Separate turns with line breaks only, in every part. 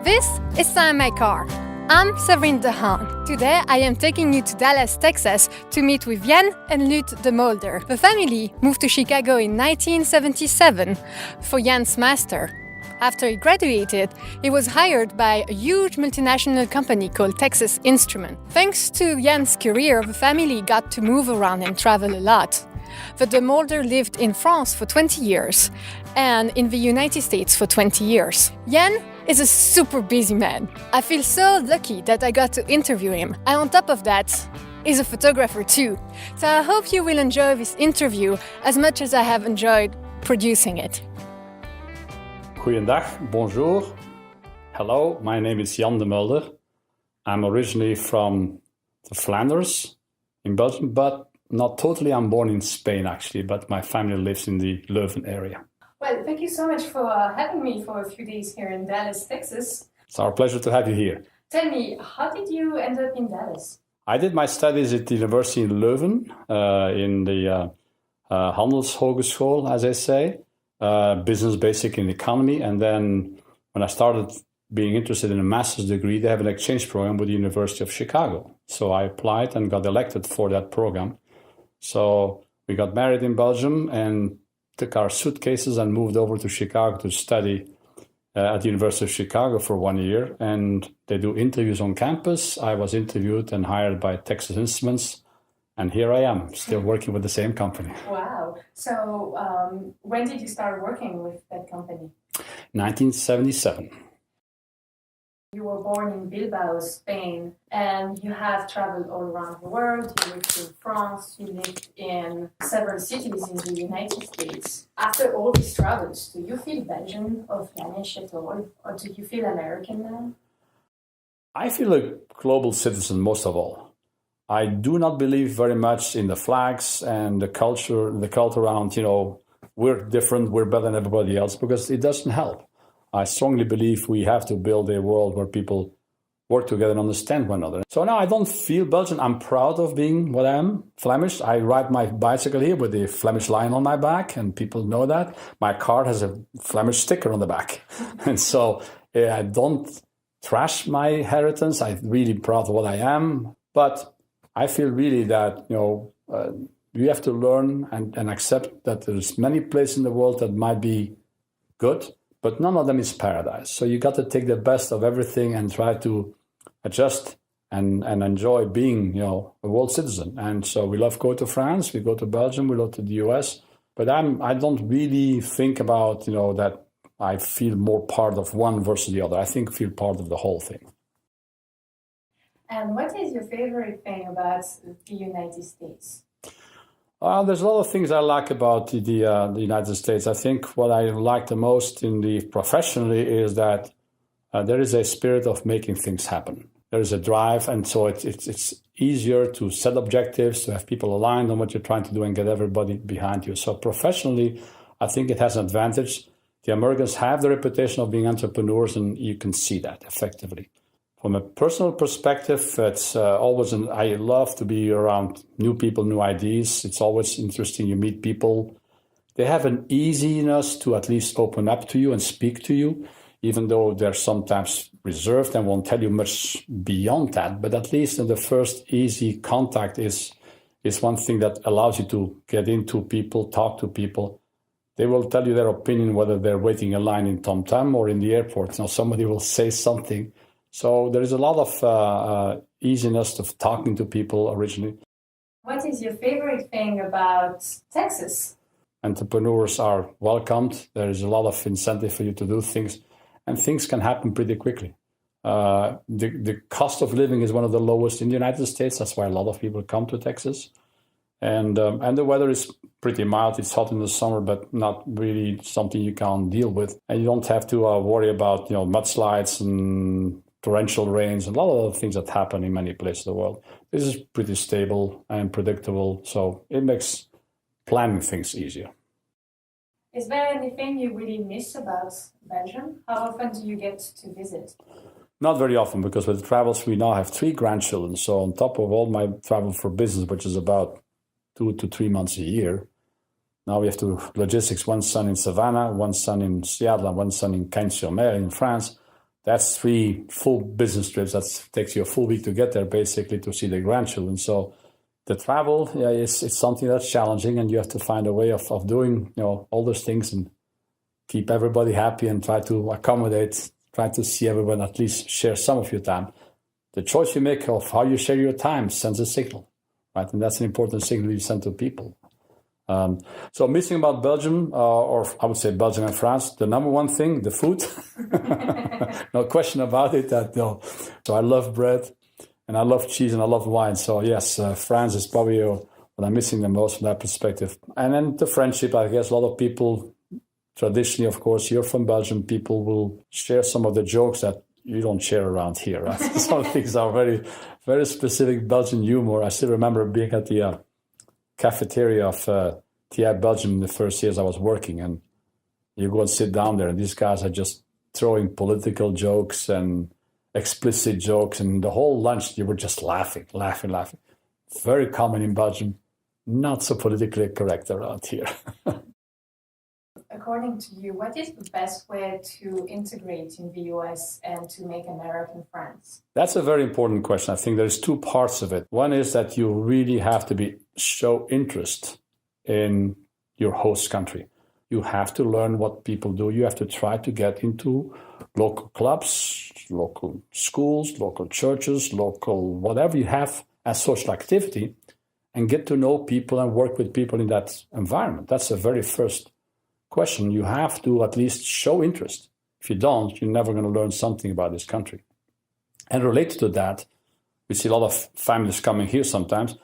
This is SignMyCar. I'm Sabrine Dehaan. Today I am taking you to Dallas, Texas to meet with Jan and Lut de Meulder. The family moved to Chicago in 1977 for Jan's master. After he graduated, he was hired by a huge multinational company called Texas Instruments. Thanks to Jan's career, the family got to move around and travel a lot. The de Meulder lived in France for 20 years and in the United States for 20 years. Jan is a super busy man. I feel so lucky that I got to interview him. And on top of that, he's a photographer too. So I hope you will enjoy this interview as much as I have enjoyed producing it.
Goeiedag, bonjour. Hello, my name is Jan de Meulder. I'm originally from the Flanders in Belgium, but not totally. I'm born in Spain actually, but my family lives in the Leuven area.
Well, thank you so much for having me for a few days here in Dallas, Texas.
It's our pleasure to have you here.
Tell me, how did you end up in Dallas?
I did my studies at the University in Leuven, in the Handelshogeschool, as they say, business basic in economy. And then when I started being interested in a master's degree, they have an exchange program with the University of Chicago. So I applied and got elected for that program. So we got married in Belgium and took our suitcases and moved over to Chicago to study at the University of Chicago for 1 year. And they do interviews on campus. I was interviewed and hired by Texas Instruments. And here I am, still working with the same company.
Wow. So when did you start working with that company?
1977.
You were born in Bilbao, Spain, and you have traveled all around the world. You lived in France, you lived in several cities in the United States. After all these travels, do you feel Belgian or Flemish at all? Or do you feel American now?
I feel a global citizen most of all. I do not believe very much in the flags and the cult around, we're different, we're better than everybody else, because it doesn't help. I strongly believe we have to build a world where people work together and understand one another. So now I don't feel Belgian. I'm proud of being what I am, Flemish. I ride my bicycle here with the Flemish lion on my back, and people know that. My car has a Flemish sticker on the back. And so I don't trash my heritage. I'm really proud of what I am. But I feel really that, we have to learn and accept that there's many places in the world that might be good, but none of them is paradise. So you got to take the best of everything and try to adjust and enjoy being, a world citizen. And so we love go to France, we go to Belgium, we go to the US. But I don't really think about, that I feel more part of one versus the other. I feel part of the whole thing.
And what is your favorite thing about the United States?
There's a lot of things I like about the United States. I think what I like the most professionally is that there is a spirit of making things happen. There is a drive, and so it's easier to set objectives, to have people aligned on what you're trying to do and get everybody behind you. So professionally, I think it has an advantage. The Americans have the reputation of being entrepreneurs, and you can see that effectively. From a personal perspective, it's I love to be around new people, new ideas. It's always interesting. You meet people. They have an easiness to at least open up to you and speak to you, even though they're sometimes reserved and won't tell you much beyond that. But at least in the first easy contact is one thing that allows you to get into people, talk to people. They will tell you their opinion, whether they're waiting in line in TomTom or in the airport. Somebody will say something. So there is a lot of easiness of talking to people originally.
What is your favorite thing about Texas?
Entrepreneurs are welcomed. There is a lot of incentive for you to do things, and things can happen pretty quickly. The cost of living is one of the lowest in the United States. That's why a lot of people come to Texas. And the weather is pretty mild. It's hot in the summer, but not really something you can't deal with. And you don't have to worry about mudslides and torrential rains, and a lot of other things that happen in many places of the world. This is pretty stable and predictable, so it makes planning things easier.
Is there anything you really miss about Belgium? How often do you get to visit?
Not very often, because with travels, we now have 3 grandchildren. So on top of all my travel for business, which is about 2 to 3 months a year, now we have to logistics, one son in Savannah, one son in Seattle, and one son in Cagnes-sur-Mer in France. That's 3 full business trips. That takes you a full week to get there, basically, to see the grandchildren. So the travel, it's something that's challenging, and you have to find a way of doing, all those things and keep everybody happy and try to accommodate, try to see everyone at least share some of your time. The choice you make of how you share your time sends a signal, right? And that's an important signal you send to people. So missing about Belgium, or I would say Belgium and France, the number one thing, the food. No question about it. So I love bread, and I love cheese, and I love wine. So yes, France is probably what I'm missing the most from that perspective. And then the friendship, I guess a lot of people, traditionally, of course, you're from Belgium, people will share some of the jokes that you don't share around here, right? Some things are very, very specific Belgian humor. I still remember being at the cafeteria of TI Belgium in the first years I was working, and you go and sit down there, and these guys are just throwing political jokes and explicit jokes, and the whole lunch you were just laughing. Very common in Belgium, not so politically correct around here.
According to you, what is the best way to integrate in the US and to make American friends?
That's a very important question. I think there's 2 parts of it. One is that you really have to show interest in your host country. You have to learn what people do. You have to try to get into local clubs, local schools, local churches, local whatever you have as social activity, and get to know people and work with people in that environment. That's the very first question. You have to at least show interest. If you don't, you're never going to learn something about this country. And related to that, we see a lot of families coming here sometimes.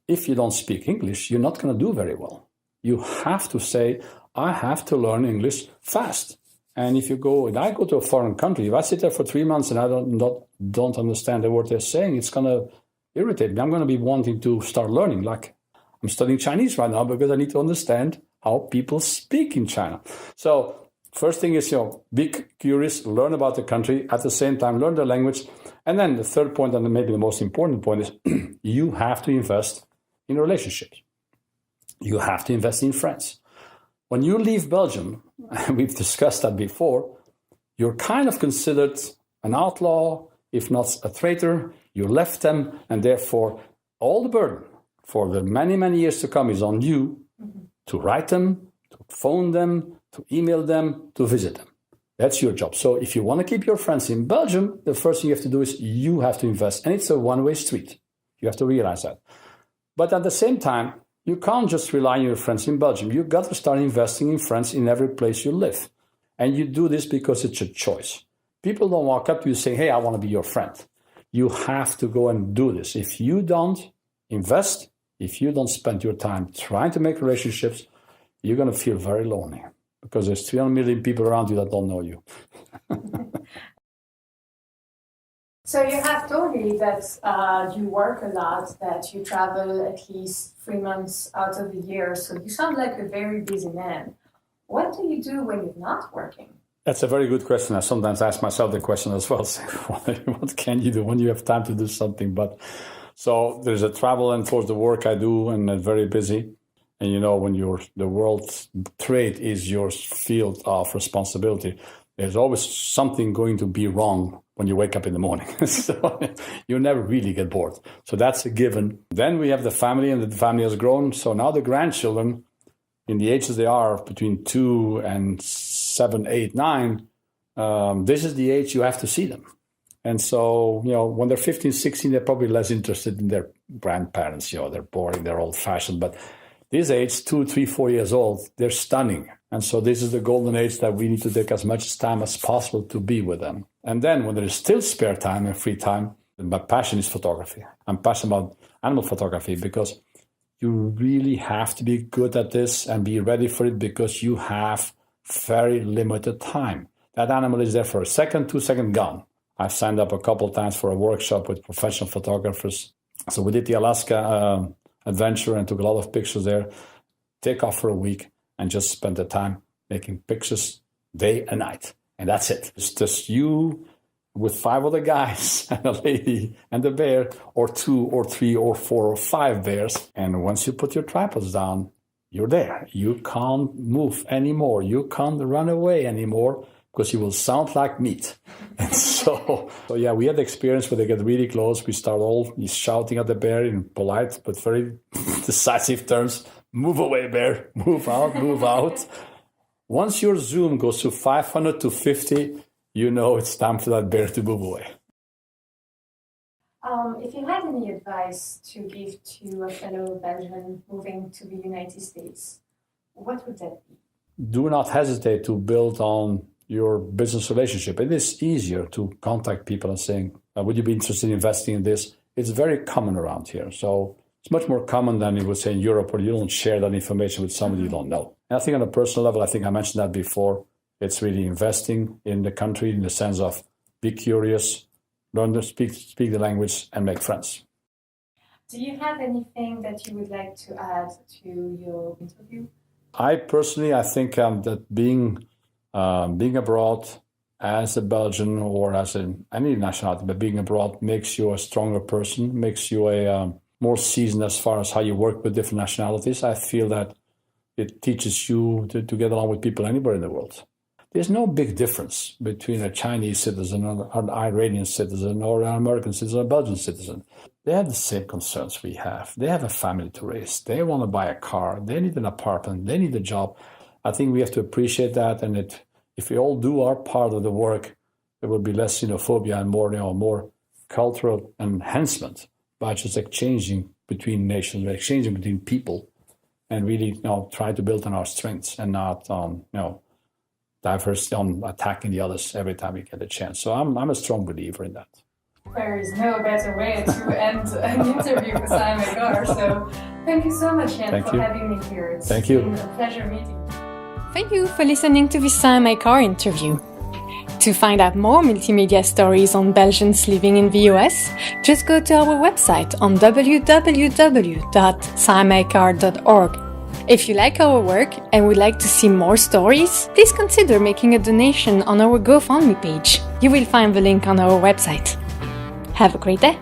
If you don't speak English, you're not going to do very well. You have to say, I have to learn English fast. And I go to a foreign country, if I sit there for 3 months and I don't understand the word they're saying, it's going to irritate me. I'm going to be wanting to start learning. Like I'm studying Chinese right now because I need to understand how people speak in China. So first thing is, be curious, learn about the country, at the same time, learn the language. And then the third point, and maybe the most important point, is you have to invest in relationships. You have to invest in friends. When you leave Belgium, and we've discussed that before, you're kind of considered an outlaw, if not a traitor. You left them, and therefore all the burden for the many, many years to come is on you to write them, to phone them, to email them, to visit them. That's your job. So if you want to keep your friends in Belgium, the first thing you have to do is you have to invest. And it's a one-way street. You have to realize that. But at the same time, you can't just rely on your friends in Belgium. You've got to start investing in friends in every place you live. And you do this because it's a choice. People don't walk up to you saying, hey, I want to be your friend. You have to go and do this. If you don't invest, if you don't spend your time trying to make relationships, you're going to feel very lonely because there's 300 million people around you that don't know you.
So you have told me that you work a lot, that you travel at least 3 months out of the year. So you sound like a very busy man. What do you do when you're not working?
That's a very good question. I sometimes ask myself the question as well. What can you do when you have time to do something? But so there's a travel and for the work I do, and I'm very busy. And when the world trade is your field of responsibility, there's always something going to be wrong when you wake up in the morning. So you never really get bored. So that's a given. Then we have the family, and the family has grown. So now the grandchildren, in the ages they are, between 2 and 7, 8, 9, this is the age you have to see them. And so, when they're 15, 16, they're probably less interested in their grandparents. They're boring, they're old-fashioned. But this age, 2, 3, 4 years old, they're stunning. And so this is the golden age that we need to take as much time as possible to be with them. And then when there is still spare time and free time, my passion is photography. I'm passionate about animal photography because you really have to be good at this and be ready for it because you have very limited time. That animal is there for a second, 2 seconds, gone. I've signed up a couple of times for a workshop with professional photographers. So we did the Alaska adventure and took a lot of pictures there. Take off for a week and just spend the time making pictures day and night. And that's it. It's just you with 5 other guys and a lady and a bear, or 2 or 3 or 4 or 5 bears. And once you put your tripods down, you're there. You can't move anymore. You can't run away anymore. because you will sound like meat. And so yeah, we had the experience where they get really close. We start all shouting at the bear in polite but very decisive terms. Move away, bear. Move out, move out. Once your zoom goes to 500 to 50, you know it's time for that bear to move away.
If you had any advice to give to a fellow Belgian moving to the United States, what would that be?
Do not hesitate to build on your business relationship. It is easier to contact people and saying, would you be interested in investing in this? It's very common around here. So it's much more common than you would say in Europe, where you don't share that information with somebody you don't know. And I think on a personal level, I think I mentioned that before, it's really investing in the country in the sense of be curious, learn to speak the language, and make friends.
Do you have anything that you would like to add to your interview?
I think that being abroad as a Belgian or as any nationality, but being abroad makes you a stronger person, makes you a more seasoned as far as how you work with different nationalities. I feel that it teaches you to get along with people anywhere in the world. There's no big difference between a Chinese citizen or an Iranian citizen or an American citizen or a Belgian citizen. They have the same concerns we have. They have a family to raise. They want to buy a car. They need an apartment. They need a job. I think we have to appreciate that. And if we all do our part of the work, there will be less xenophobia and more cultural enhancement by just exchanging between nations, exchanging between people, and really try to build on our strengths and not diversity on attacking the others every time we get a chance. So I'm a strong believer in that.
There is no better way to end an interview with SignMyCar. So thank you so much, Jan, for having me here. It's been a pleasure meeting you. Thank you for listening to this SignMyCar interview. To find out more multimedia stories on Belgians living in the US, just go to our website on www.signmycar.org. If you like our work and would like to see more stories, please consider making a donation on our GoFundMe page. You will find the link on our website. Have a great day!